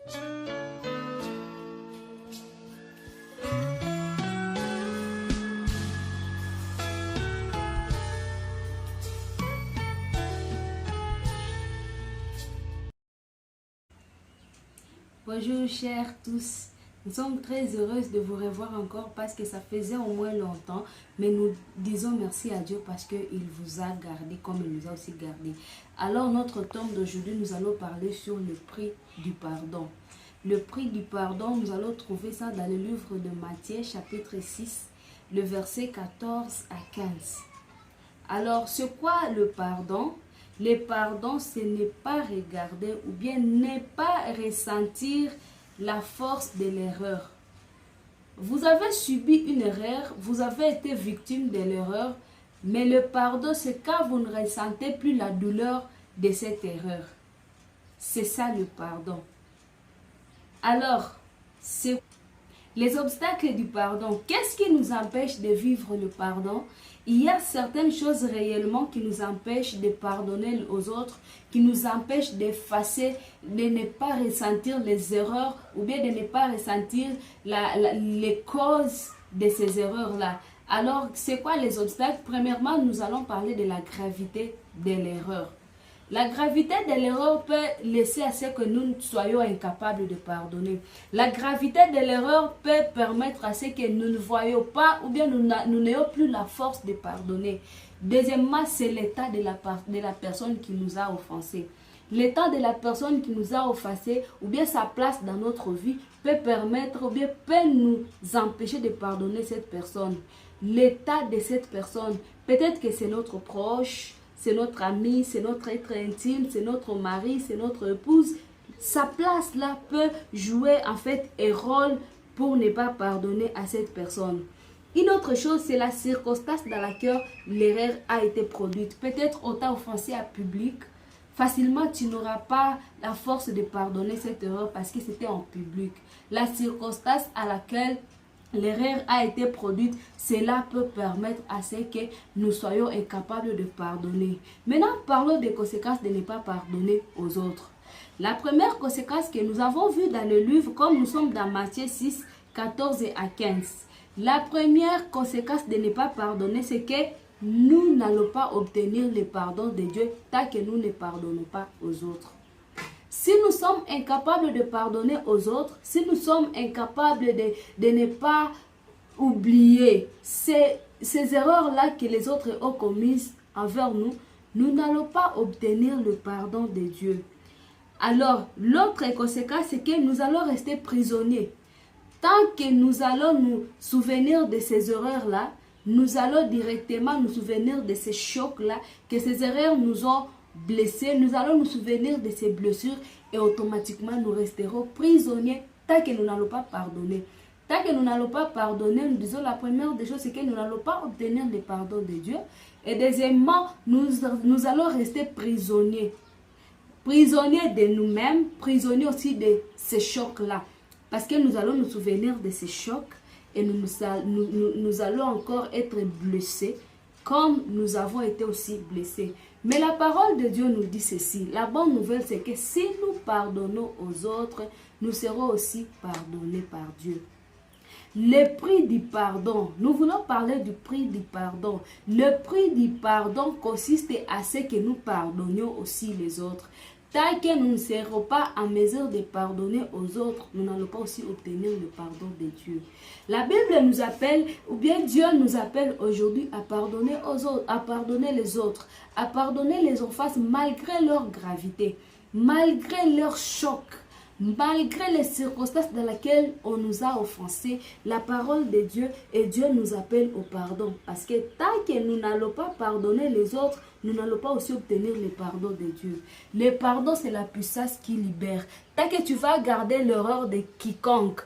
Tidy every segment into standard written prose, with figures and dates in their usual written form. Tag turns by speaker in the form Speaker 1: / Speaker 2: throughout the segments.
Speaker 1: Bonjour chers tous, nous sommes très heureuses de vous revoir encore parce que ça faisait au moins longtemps, mais nous disons merci à Dieu parce qu'il vous a gardé comme il nous a aussi gardé. Alors notre tome d'aujourd'hui, nous allons parler sur le prix du pardon. Le prix du pardon, nous allons trouver ça dans le livre de Matthieu chapitre 6, le verset 14 à 15. Alors c'est quoi le pardon? Le pardon, ce n'est pas regarder ou bien ne pas ressentir la force de l'erreur. Vous avez subi une erreur, vous avez été victime de l'erreur, mais le pardon, c'est quand vous ne ressentez plus la douleur de cette erreur. C'est ça le pardon. Alors, c'est les obstacles du pardon. Qu'est-ce qui nous empêche de vivre le pardon? Il y a certaines choses réellement qui nous empêchent de pardonner aux autres, qui nous empêchent d'effacer, de ne pas ressentir les erreurs ou bien de ne pas ressentir les causes de ces erreurs-là. Alors, c'est quoi les obstacles? Premièrement, nous allons parler de la gravité de l'erreur. La gravité de l'erreur peut laisser à ce que nous soyons incapables de pardonner. La gravité de l'erreur peut permettre à ce que nous ne voyons pas ou bien nous n'ayons plus la force de pardonner. Deuxièmement, c'est l'état de la personne qui nous a offensés. L'état de la personne qui nous a offensés ou bien sa place dans notre vie peut permettre ou bien peut nous empêcher de pardonner cette personne. L'état de cette personne, peut-être que c'est notre proche, c'est notre ami, c'est notre être intime, c'est notre mari, c'est notre épouse. Sa place là peut jouer en fait un rôle pour ne pas pardonner à cette personne. Une autre chose, c'est la circonstance dans laquelle l'erreur a été produite. Peut-être on t'a offensé à public. Facilement, tu n'auras pas la force de pardonner cette erreur parce que c'était en public. La circonstance à laquelle l'erreur a été produite, cela peut permettre à ce que nous soyons incapables de pardonner. Maintenant, parlons des conséquences de ne pas pardonner aux autres. La première conséquence que nous avons vue dans le livre, comme nous sommes dans Matthieu 6, 14 à 15. La première conséquence de ne pas pardonner, c'est que nous n'allons pas obtenir le pardon de Dieu tant que nous ne pardonnons pas aux autres. Si nous sommes incapables de pardonner aux autres, si nous sommes incapables de ne pas oublier ces erreurs-là que les autres ont commises envers nous, nous n'allons pas obtenir le pardon de Dieu. Alors, l'autre conséquence, c'est que nous allons rester prisonniers. Tant que nous allons nous souvenir de ces erreurs-là, nous allons directement nous souvenir de ces chocs-là, que ces erreurs nous ont blessés, nous allons nous souvenir de ces blessures et automatiquement nous resterons prisonniers tant que nous n'allons pas pardonner. Tant que nous n'allons pas pardonner, nous disons la première des choses, c'est que nous n'allons pas obtenir le pardon de Dieu. Et deuxièmement, nous allons rester prisonniers. Prisonniers de nous-mêmes, prisonniers aussi de ces chocs-là. Parce que nous allons nous souvenir de ces chocs et nous allons encore être blessés comme nous avons été aussi blessés. Mais la parole de Dieu nous dit ceci. La bonne nouvelle, c'est que si nous pardonnons aux autres, nous serons aussi pardonnés par Dieu. Le prix du pardon. Nous voulons parler du prix du pardon. Le prix du pardon consiste à ce que nous pardonnions aussi les autres. Tant que nous ne serons pas en mesure de pardonner aux autres, nous n'allons pas aussi obtenir le pardon de Dieu. La Bible nous appelle, ou bien Dieu nous appelle aujourd'hui à pardonner aux autres, à pardonner les autres, à pardonner les offenses malgré leur gravité, malgré leur choc, malgré les circonstances dans lesquelles on nous a offensés. La parole de Dieu et Dieu nous appelle au pardon. Parce que tant que nous n'allons pas pardonner les autres, nous n'allons pas aussi obtenir le pardon de Dieu. Le pardon, c'est la puissance qui libère. Tant que tu vas garder l'erreur de quiconque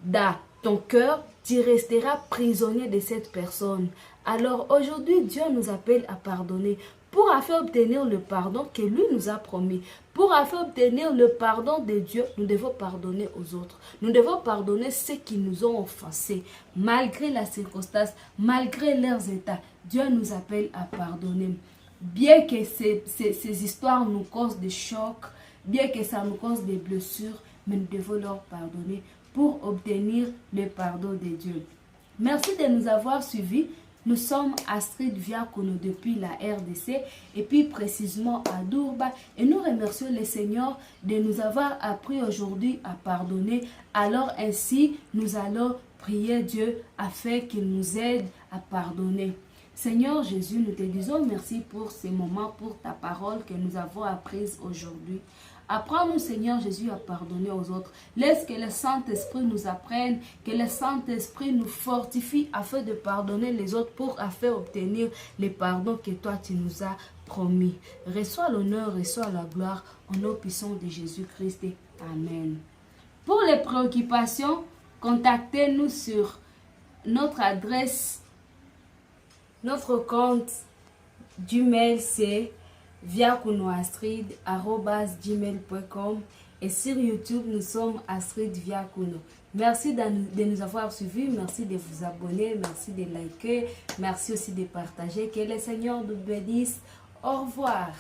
Speaker 1: dans ton cœur, tu resteras prisonnier de cette personne. Alors aujourd'hui, Dieu nous appelle à pardonner. Pour afin obtenir le pardon que lui nous a promis, pour afin obtenir le pardon de Dieu, nous devons pardonner aux autres. Nous devons pardonner ceux qui nous ont offensés, malgré la circonstance, malgré leurs états. Dieu nous appelle à pardonner. Bien que ces histoires nous causent des chocs, bien que ça nous cause des blessures, mais nous devons leur pardonner pour obtenir le pardon de Dieu. Merci de nous avoir suivis. Nous sommes à Street Viakuno depuis la RDC et puis précisément à Durba. Et nous remercions le Seigneur de nous avoir appris aujourd'hui à pardonner. Alors ainsi, nous allons prier Dieu afin qu'il nous aide à pardonner. Seigneur Jésus, nous te disons merci pour ces moments, pour ta parole que nous avons apprise aujourd'hui. Apprends-nous, Seigneur Jésus, à pardonner aux autres. Laisse que le Saint-Esprit nous apprenne, que le Saint-Esprit nous fortifie afin de pardonner les autres afin d'obtenir le pardon que toi tu nous as promis. Reçois l'honneur, reçois la gloire au nom puissant de Jésus-Christ. Amen. Pour les préoccupations, contactez-nous sur notre adresse, notre compte du mail, c'est viakunoastrid@gmail.com et sur YouTube, nous sommes Astrid Viakuno. Merci de nous avoir suivis, merci de vous abonner, merci de liker, merci aussi de partager. Que le Seigneur nous bénisse. Au revoir.